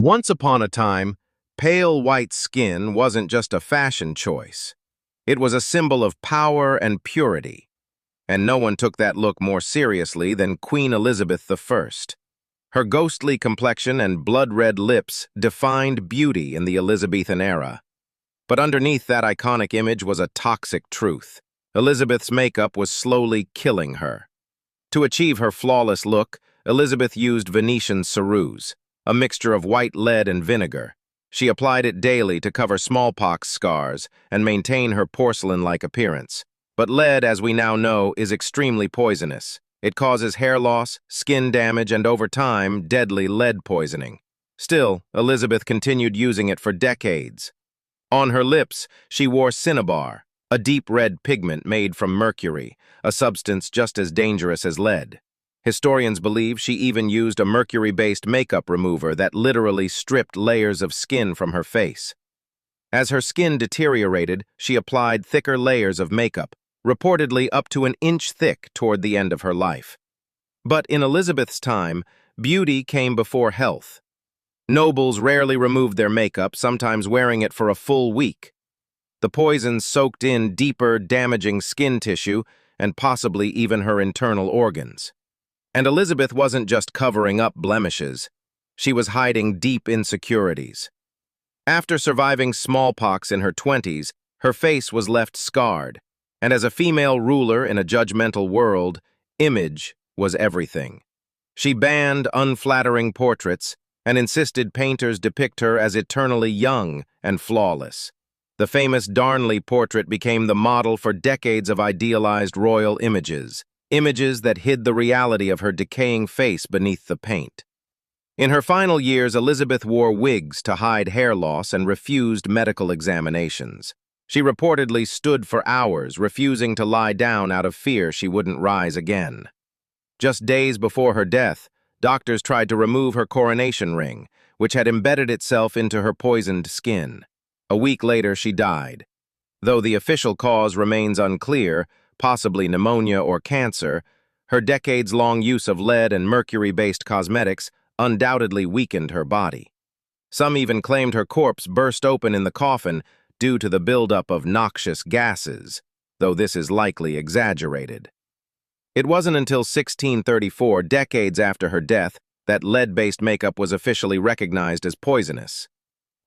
Once upon a time, pale white skin wasn't just a fashion choice. It was a symbol of power and purity, and no one took that look more seriously than Queen Elizabeth I. Her ghostly complexion and blood-red lips defined beauty in the Elizabethan era. But underneath that iconic image was a toxic truth. Elizabeth's makeup was slowly killing her. To achieve her flawless look, Elizabeth used Venetian ceruse, a mixture of white lead and vinegar. She applied it daily to cover smallpox scars and maintain her porcelain-like appearance. But lead, as we now know, is extremely poisonous. It causes hair loss, skin damage, and over time, deadly lead poisoning. Still, Elizabeth continued using it for decades. On her lips, she wore cinnabar, a deep red pigment made from mercury, a substance just as dangerous as lead. Historians believe she even used a mercury-based makeup remover that literally stripped layers of skin from her face. As her skin deteriorated, she applied thicker layers of makeup, reportedly up to an inch thick toward the end of her life. But in Elizabeth's time, beauty came before health. Nobles rarely removed their makeup, sometimes wearing it for a full week. The poisons soaked in deeper, damaging skin tissue and possibly even her internal organs. And Elizabeth wasn't just covering up blemishes. She was hiding deep insecurities. After surviving smallpox in her 20s, her face was left scarred, and as a female ruler in a judgmental world, image was everything. She banned unflattering portraits and insisted painters depict her as eternally young and flawless. The famous Darnley portrait became the model for decades of idealized royal images that hid the reality of her decaying face beneath the paint. In her final years, Elizabeth wore wigs to hide hair loss and refused medical examinations. She reportedly stood for hours, refusing to lie down out of fear she wouldn't rise again. Just days before her death, doctors tried to remove her coronation ring, which had embedded itself into her poisoned skin. A week later, she died. Though the official cause remains unclear, possibly pneumonia or cancer, her decades-long use of lead and mercury-based cosmetics undoubtedly weakened her body. Some even claimed her corpse burst open in the coffin due to the buildup of noxious gases, though this is likely exaggerated. It wasn't until 1634, decades after her death, that lead-based makeup was officially recognized as poisonous.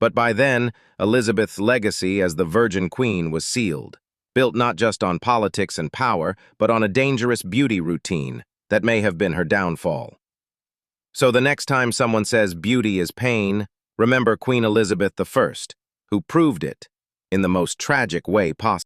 But by then, Elizabeth's legacy as the Virgin Queen was sealed, built not just on politics and power, but on a dangerous beauty routine that may have been her downfall. So the next time someone says beauty is pain, remember Queen Elizabeth I, who proved it in the most tragic way possible.